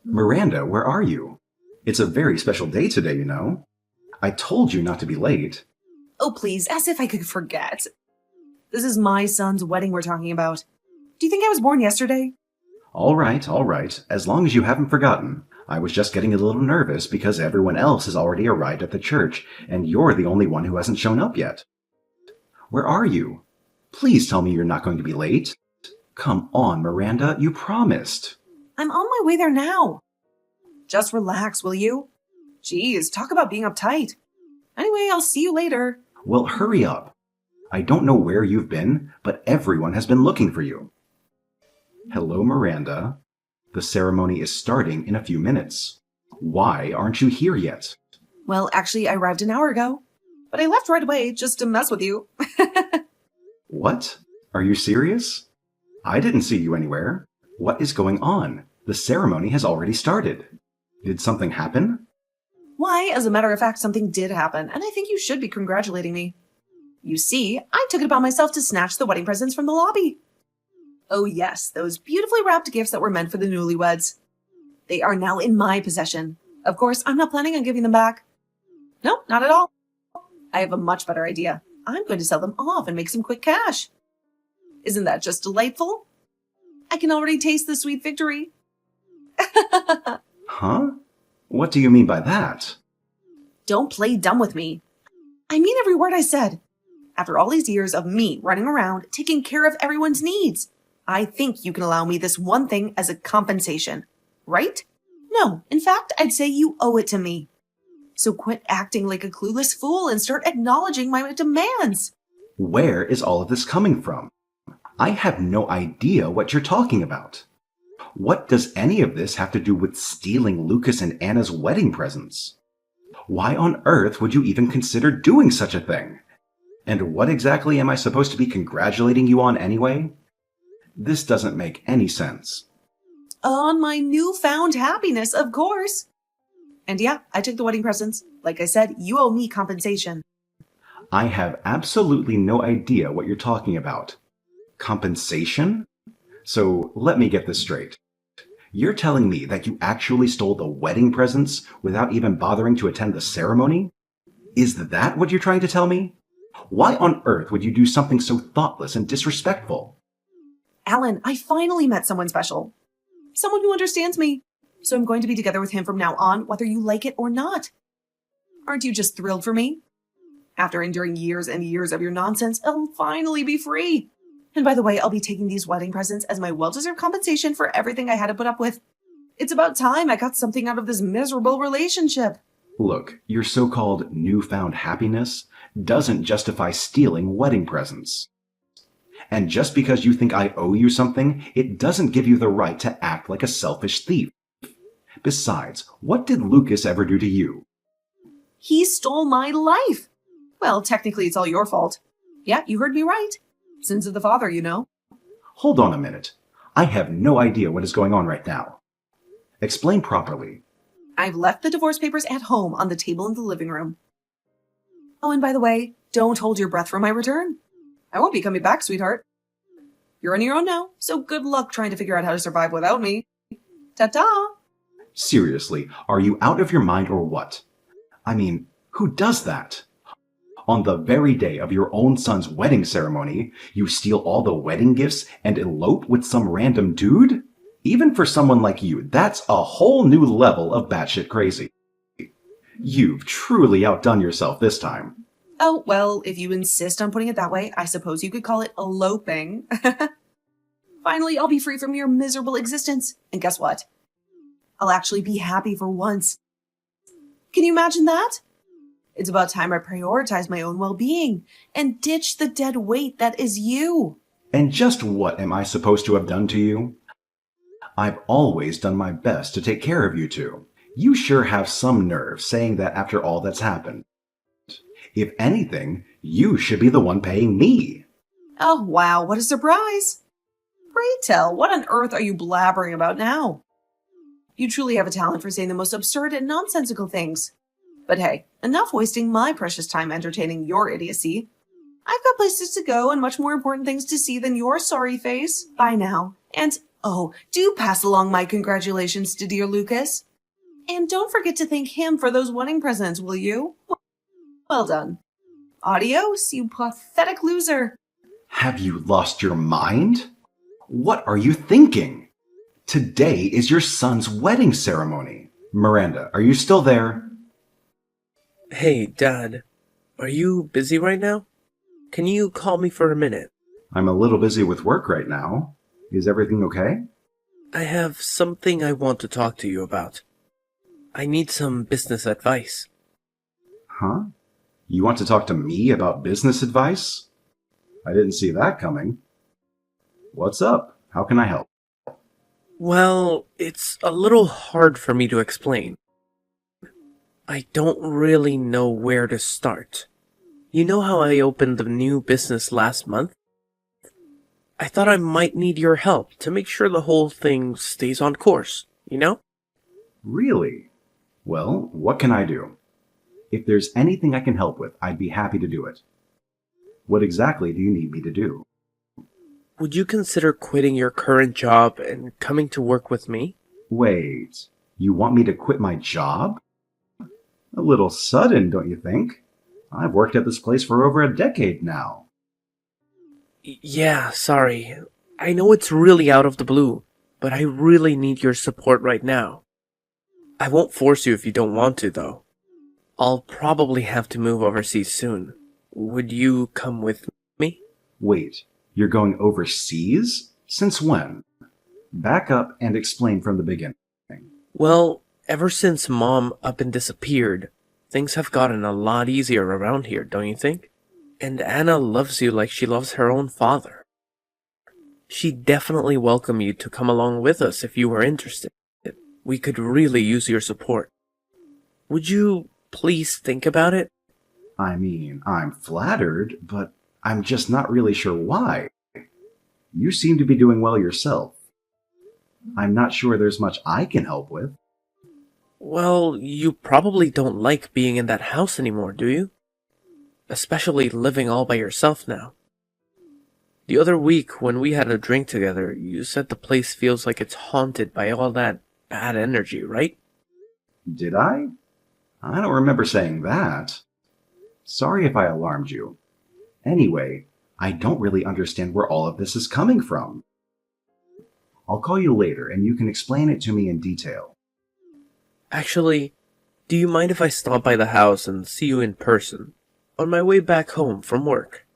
Miranda, where are you? It's a very special day today, you know. I told you not to be late. Oh, please, as if I could forget. This is my son's wedding we're talking about. Do you think I was born yesterday? All right, as long as you haven't forgotten. I was just getting a little nervous because everyone else has already arrived at the church, and you're the only one who hasn't shown up yet. Where are you? Please tell me you're not going to be late. Come on, Miranda, you promised. I'm on my way there now. Just relax, will you? Geez, talk about being uptight. Anyway, I'll see you later. Well, hurry up. I don't know where you've been, but everyone has been looking for you. Hello, Miranda. The ceremony is starting in a few minutes. Why aren't you here yet? Well, actually, I arrived an hour ago, but I left right away just to mess with you. What? Are you serious? I didn't see you anywhere. What is going on? The ceremony has already started. Did something happen? Why, as a matter of fact, something did happen, and I think you should be congratulating me. You see, I took it upon myself to snatch the wedding presents from the lobby. Oh yes, those beautifully wrapped gifts that were meant for the newlyweds. They are now in my possession. Of course, I'm not planning on giving them back. Nope, not at all. I have a much better idea. I'm going to sell them off and make some quick cash. Isn't that just delightful? I can already taste the sweet victory. Huh? What do you mean by that? Don't play dumb with me. I mean every word I said. After all these years of me running around, taking care of everyone's needs, I think you can allow me this one thing as a compensation, right? No, in fact, I'd say you owe it to me. So quit acting like a clueless fool and start acknowledging my demands. Where is all of this coming from? I have no idea what you're talking about. What does any of this have to do with stealing Lucas and Anna's wedding presents? Why on earth would you even consider doing such a thing? And what exactly am I supposed to be congratulating you on anyway? This doesn't make any sense. On my newfound happiness, of course. And yeah, I took the wedding presents. Like I said, you owe me compensation. I have absolutely no idea what you're talking about. Compensation? So let me get this straight. You're telling me that you actually stole the wedding presents without even bothering to attend the ceremony? Is that what you're trying to tell me? Why on earth would you do something so thoughtless and disrespectful? Alan, I finally met someone special. Someone who understands me. So I'm going to be together with him from now on, whether you like it or not. Aren't you just thrilled for me? After enduring years and years of your nonsense, I'll finally be free. And by the way, I'll be taking these wedding presents as my well-deserved compensation for everything I had to put up with. It's about time I got something out of this miserable relationship. Look, your so-called newfound happiness doesn't justify stealing wedding presents. And just because you think I owe you something, it doesn't give you the right to act like a selfish thief. Besides, what did Lucas ever do to you? He stole my life. Well, technically it's all your fault. Yeah, you heard me right. Sins of the father, you know. Hold on a minute. I have no idea what is going on right now. Explain properly. I've left the divorce papers at home on the table in the living room. Oh, and by the way, don't hold your breath for my return. I won't be coming back, sweetheart. You're on your own now, so good luck trying to figure out how to survive without me. Ta-ta! Seriously, are you out of your mind or what? I mean, who does that? On the very day of your own son's wedding ceremony, you steal all the wedding gifts and elope with some random dude? Even for someone like you, that's a whole new level of batshit crazy. You've truly outdone yourself this time. Oh, well, if you insist on putting it that way, I suppose you could call it eloping. Finally, I'll be free from your miserable existence. And guess what? I'll actually be happy for once. Can you imagine that? It's about time I prioritize my own well-being and ditch the dead weight that is you. And just what am I supposed to have done to you? I've always done my best to take care of you two. You sure have some nerve saying that after all that's happened. If anything, you should be the one paying me. Oh, wow, what a surprise. Pray tell, what on earth are you blabbering about now? You truly have a talent for saying the most absurd and nonsensical things. But hey, enough wasting my precious time entertaining your idiocy. I've got places to go and much more important things to see than your sorry face. Bye now. And, Oh, do pass along my congratulations to dear Lucas. And don't forget to thank him for those wedding presents, will you? Well done. Adios, you pathetic loser. Have you lost your mind? What are you thinking? Today is your son's wedding ceremony. Miranda, are you still there? Hey, Dad. Are you busy right now? Can you call me for a minute? I'm a little busy with work right now. Is everything okay? I have something I want to talk to you about. I need some business advice. Huh? You want to talk to me about business advice? I didn't see that coming. What's up? How can I help? Well, it's a little hard for me to explain. I don't really know where to start. You know how I opened the new business last month? I thought I might need your help to make sure the whole thing stays on course, you know? Really? Well, what can I do? If there's anything I can help with, I'd be happy to do it. What exactly do you need me to do? Would you consider quitting your current job and coming to work with me? Wait, you want me to quit my job? A little sudden, don't you think? I've worked at this place for over a decade now. Yeah, sorry. I know it's really out of the blue, but I really need your support right now. I won't force you if you don't want to, though. I'll probably have to move overseas soon. Would you come with me? Wait, you're going overseas? Since when? Back up and explain from the beginning. Well, ever since Mom up and disappeared, things have gotten a lot easier around here, don't you think? And Anna loves you like she loves her own father. She'd definitely welcome you to come along with us if you were interested. We could really use your support. Would you please think about it? I mean, I'm flattered, but I'm just not really sure why. You seem to be doing well yourself. I'm not sure there's much I can help with. Well, you probably don't like being in that house anymore, do you? Especially living all by yourself now. The other week, when we had a drink together, you said the place feels like it's haunted by all that bad energy, right? Did I? I don't remember saying that. Sorry if I alarmed you. Anyway, I don't really understand where all of this is coming from. I'll call you later and you can explain it to me in detail. Actually, do you mind if I stop by the house and see you in person, on my way back home from work?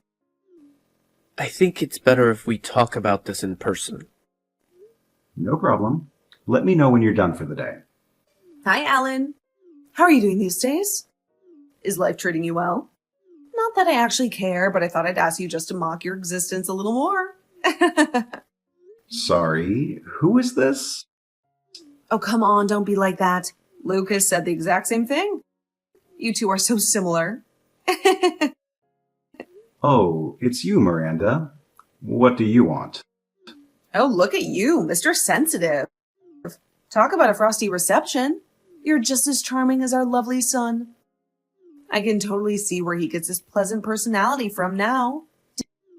I think it's better if we talk about this in person. No problem. Let me know when you're done for the day. Hi, Alan. How are you doing these days? Is life treating you well? Not that I actually care, but I thought I'd ask you just to mock your existence a little more. Sorry, who is this? Oh, come on, don't be like that. Lucas said the exact same thing. You two are so similar. Oh, it's you, Miranda. What do you want? Oh, look at you, Mr. Sensitive. Talk about a frosty reception. You're just as charming as our lovely son. I can totally see where he gets his pleasant personality from now.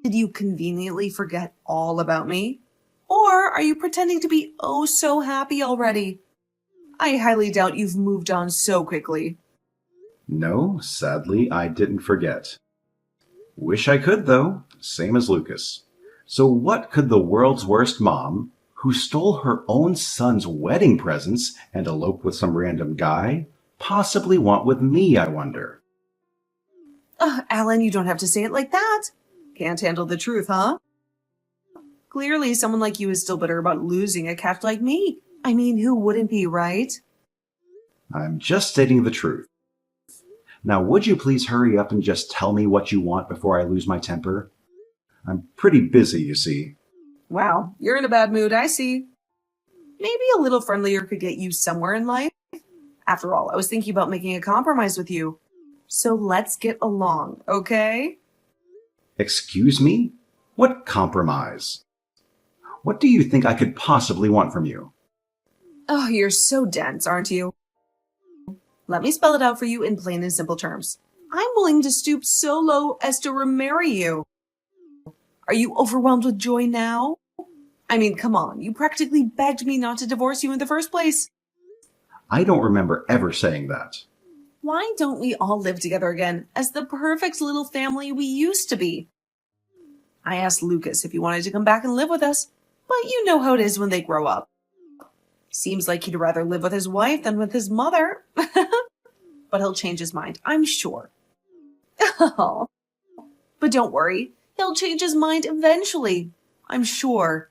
Did you conveniently forget all about me? Or are you pretending to be oh so happy already? I highly doubt you've moved on so quickly. No, sadly, I didn't forget. Wish I could, though, same as Lucas. So what could the world's worst mom, who stole her own son's wedding presents and eloped with some random guy, possibly want with me, I wonder? Alan, you don't have to say it like that. Can't handle the truth, huh? Clearly, someone like you is still bitter about losing a cat like me. I mean, who wouldn't be, right? I'm just stating the truth. Now, would you please hurry up and just tell me what you want before I lose my temper? I'm pretty busy, you see. Wow, you're in a bad mood, I see. Maybe a little friendlier could get you somewhere in life. After all, I was thinking about making a compromise with you. So let's get along, okay? Excuse me? What compromise? What do you think I could possibly want from you? Oh, you're so dense, aren't you? Let me spell it out for you in plain and simple terms. I'm willing to stoop so low as to remarry you. Are you overwhelmed with joy now? I mean, come on, you practically begged me not to divorce you in the first place. I don't remember ever saying that. Why don't we all live together again as the perfect little family we used to be? I asked Lucas if he wanted to come back and live with us, but you know how it is when they grow up. Seems like he'd rather live with his wife than with his mother. But he'll change his mind, I'm sure. Oh. But don't worry, he'll change his mind eventually, I'm sure.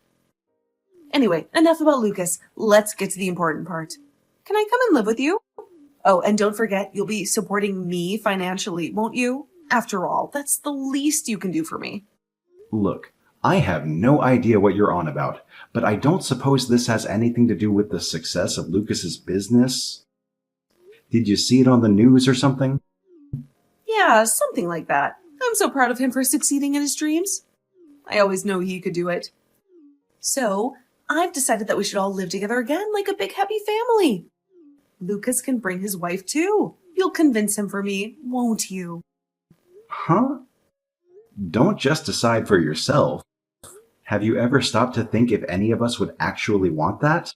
Anyway, enough about Lucas. Let's get to the important part. Can I come and live with you? Oh, and don't forget, you'll be supporting me financially, won't you? After all, that's the least you can do for me. Look, I have no idea what you're on about, but I don't suppose this has anything to do with the success of Lucas's business? Did you see it on the news or something? Yeah, something like that. I'm so proud of him for succeeding in his dreams. I always knew he could do it. So, I've decided that we should all live together again like a big happy family. Lucas can bring his wife too. You'll convince him for me, won't you? Huh? Don't just decide for yourself. Have you ever stopped to think if any of us would actually want that?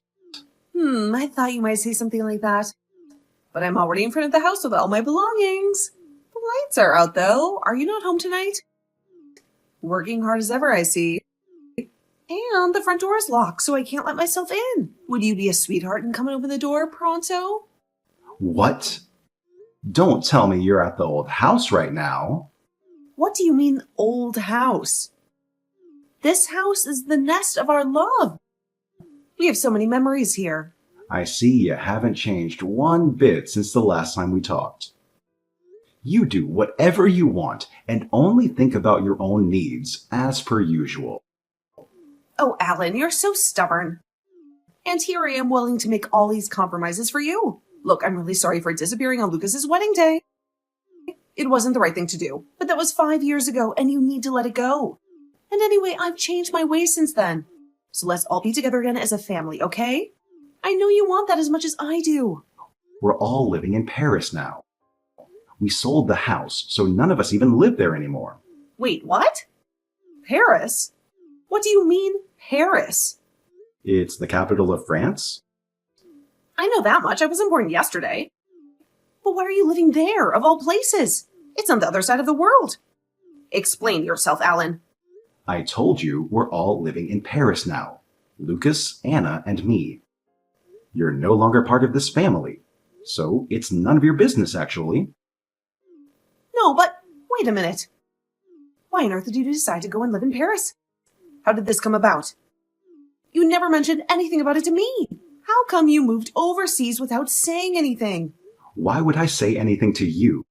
I thought you might say something like that. But I'm already in front of the house with all my belongings. The lights are out though. Are you not home tonight? Working hard as ever, I see. And the front door is locked, so I can't let myself in. Would you be a sweetheart and come and open the door pronto? What? Don't tell me you're at the old house right now. What do you mean, old house? This house is the nest of our love. We have so many memories here. I see you haven't changed one bit since the last time we talked. You do whatever you want and only think about your own needs, as per usual. Oh, Alan, you're so stubborn. And here I am willing to make all these compromises for you. Look, I'm really sorry for disappearing on Lucas's wedding day. It wasn't the right thing to do, but that was 5 years ago and you need to let it go. And anyway, I've changed my ways since then. So let's all be together again as a family, okay? I know you want that as much as I do. We're all living in Paris now. We sold the house, so none of us even live there anymore. Wait, what? Paris? What do you mean, Paris? It's the capital of France? I know that much. I wasn't born yesterday. But why are you living there, of all places? It's on the other side of the world. Explain yourself, Alan. I told you we're all living in Paris now. Lucas, Anna, and me. You're no longer part of this family. So it's none of your business, actually. No, but wait a minute. Why on earth did you decide to go and live in Paris? How did this come about? You never mentioned anything about it to me. How come you moved overseas without saying anything? Why would I say anything to you?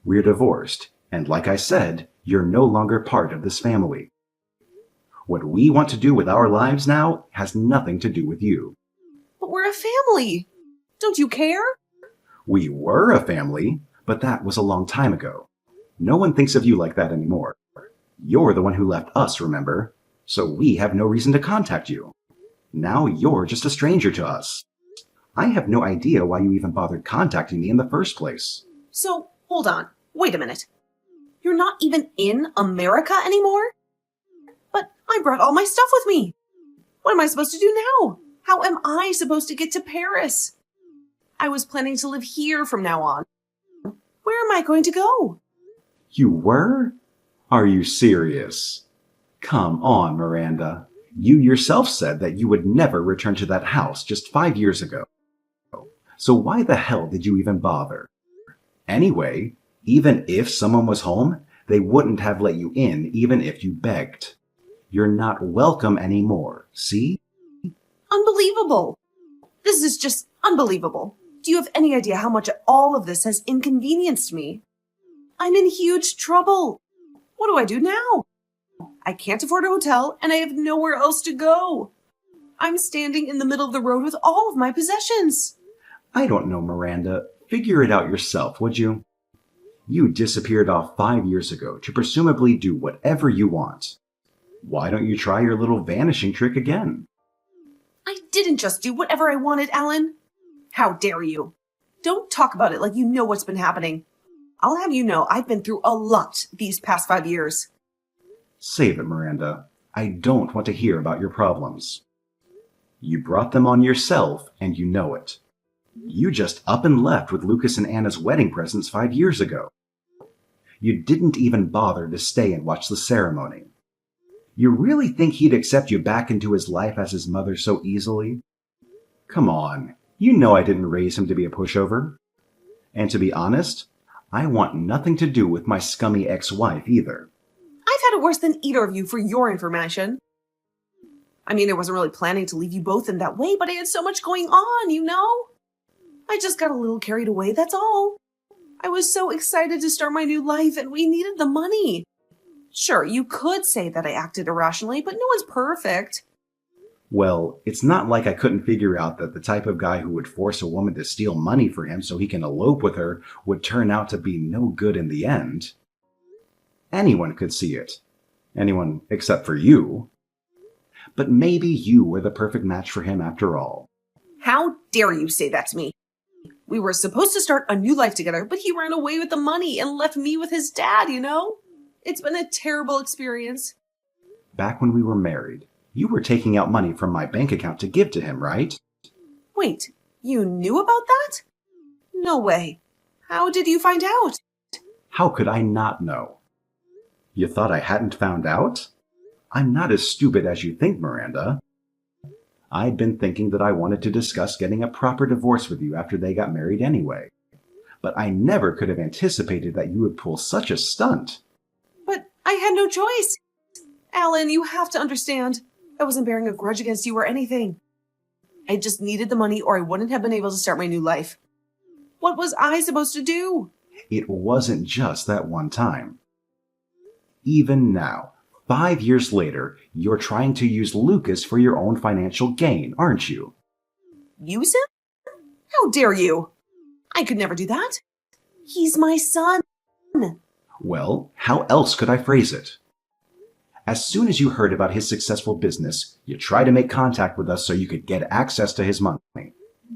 We're divorced, and like I said, you're no longer part of this family. What we want to do with our lives now has nothing to do with you. But we're a family. Don't you care? We were a family, but that was a long time ago. No one thinks of you like that anymore. You're the one who left us, remember? So we have no reason to contact you. Now you're just a stranger to us. I have no idea why you even bothered contacting me in the first place. So, hold on. Wait a minute. You're not even in America anymore? But I brought all my stuff with me. What am I supposed to do now? How am I supposed to get to Paris? I was planning to live here from now on. Where am I going to go? You were? Are you serious? Come on, Miranda. You yourself said that you would never return to that house just 5 years ago. So why the hell did you even bother? Anyway, even if someone was home, they wouldn't have let you in even if you begged. You're not welcome anymore, see? Unbelievable. This is just unbelievable. Do you have any idea how much all of this has inconvenienced me? I'm in huge trouble. What do I do now? I can't afford a hotel and I have nowhere else to go. I'm standing in the middle of the road with all of my possessions. I don't know, Miranda. Figure it out yourself, would you? You disappeared off 5 years ago to presumably do whatever you want. Why don't you try your little vanishing trick again? I didn't just do whatever I wanted, Alan. How dare you? Don't talk about it like you know what's been happening. I'll have you know I've been through a lot these past 5 years. Save it, Miranda. I don't want to hear about your problems. You brought them on yourself, and you know it. You just up and left with Lucas and Anna's wedding presents 5 years ago. You didn't even bother to stay and watch the ceremony. You really think he'd accept you back into his life as his mother so easily? Come on, you know I didn't raise him to be a pushover. And to be honest, I want nothing to do with my scummy ex-wife either. I've had it worse than either of you, for your information. I mean, I wasn't really planning to leave you both in that way, but I had so much going on, you know? I just got a little carried away, that's all. I was so excited to start my new life, and we needed the money. Sure, you could say that I acted irrationally, but no one's perfect. Well, it's not like I couldn't figure out that the type of guy who would force a woman to steal money for him so he can elope with her would turn out to be no good in the end. Anyone could see it. Anyone except for you. But maybe you were the perfect match for him after all. How dare you say that to me? We were supposed to start a new life together, but he ran away with the money and left me with his dad, you know? It's been a terrible experience. Back when we were married, you were taking out money from my bank account to give to him, right? Wait, you knew about that? No way. How did you find out? How could I not know? You thought I hadn't found out? I'm not as stupid as you think, Miranda. I'd been thinking that I wanted to discuss getting a proper divorce with you after they got married anyway. But I never could have anticipated that you would pull such a stunt. But I had no choice. Alan, you have to understand. I wasn't bearing a grudge against you or anything. I just needed the money or I wouldn't have been able to start my new life. What was I supposed to do? It wasn't just that one time. Even now, 5 years later, you're trying to use Lucas for your own financial gain, aren't you? Use him? How dare you? I could never do that. He's my son. Well, how else could I phrase it? As soon as you heard about his successful business, you tried to make contact with us so you could get access to his money.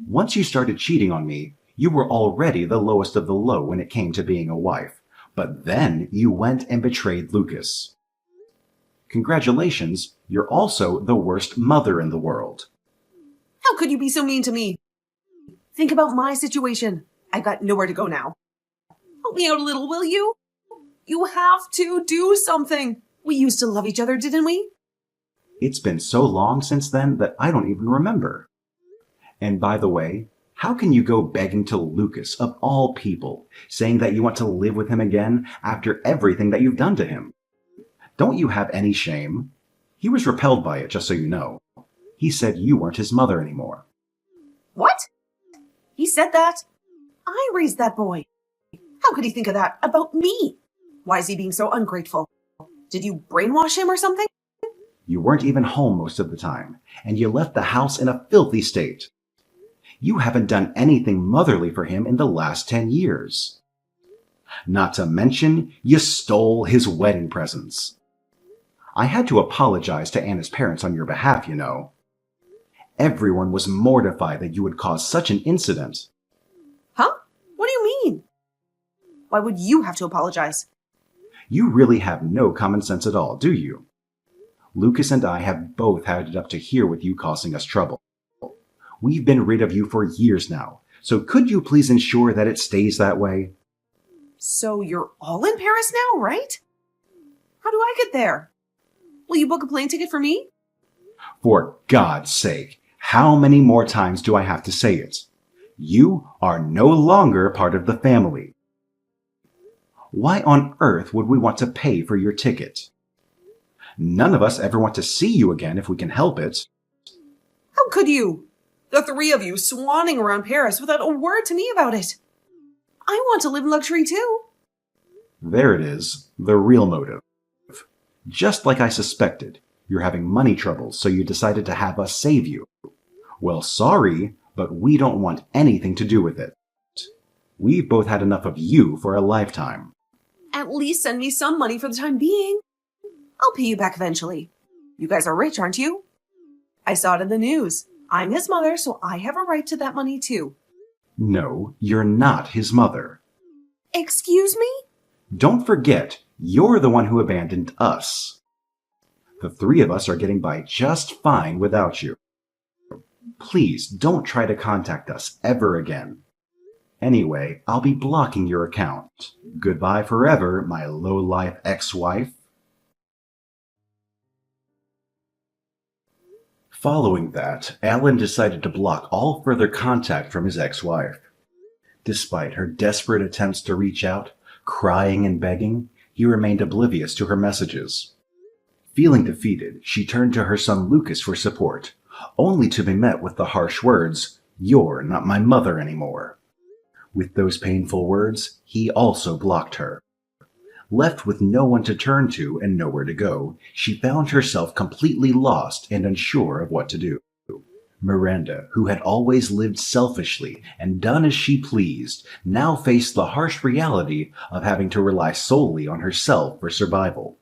Once you started cheating on me, you were already the lowest of the low when it came to being a wife. But then you went and betrayed Lucas. Congratulations, you're also the worst mother in the world. How could you be so mean to me? Think about my situation. I've got nowhere to go now. Help me out a little, will you? You have to do something. We used to love each other, didn't we? It's been so long since then that I don't even remember. And by the way, how can you go begging to Lucas, of all people, saying that you want to live with him again after everything that you've done to him? Don't you have any shame? He was repelled by it, just so you know. He said you weren't his mother anymore. What? He said that? I raised that boy. How could he think of that about me? Why is he being so ungrateful? Did you brainwash him or something? You weren't even home most of the time, and you left the house in a filthy state. You haven't done anything motherly for him in the last 10 years. Not to mention, you stole his wedding presents. I had to apologize to Anna's parents on your behalf, you know. Everyone was mortified that you would cause such an incident. Huh? What do you mean? Why would you have to apologize? You really have no common sense at all, do you? Lucas and I have both had it up to here with you causing us trouble. We've been rid of you for years now, so could you please ensure that it stays that way? So you're all in Paris now, right? How do I get there? Will you book a plane ticket for me? For God's sake, how many more times do I have to say it? You are no longer part of the family. Why on earth would we want to pay for your ticket? None of us ever want to see you again if we can help it. How could you? The three of you swanning around Paris without a word to me about it. I want to live in luxury too. There it is, the real motive. Just like I suspected, you're having money troubles, so you decided to have us save you. Well, sorry, but we don't want anything to do with it. We've both had enough of you for a lifetime. At least send me some money for the time being. I'll pay you back eventually. You guys are rich, aren't you? I saw it in the news. I'm his mother, so I have a right to that money too. No, you're not his mother. Excuse me? Don't forget, you're the one who abandoned us. The three of us are getting by just fine without you. Please don't try to contact us ever again. Anyway, I'll be blocking your account. Goodbye forever, my low-life ex-wife. Following that, Alan decided to block all further contact from his ex-wife. Despite her desperate attempts to reach out, crying and begging, he remained oblivious to her messages. Feeling defeated, she turned to her son Lucas for support, only to be met with the harsh words, "You're not my mother anymore." With those painful words, he also blocked her. Left with no one to turn to and nowhere to go, she found herself completely lost and unsure of what to do. Miranda, who had always lived selfishly and done as she pleased, now faced the harsh reality of having to rely solely on herself for survival.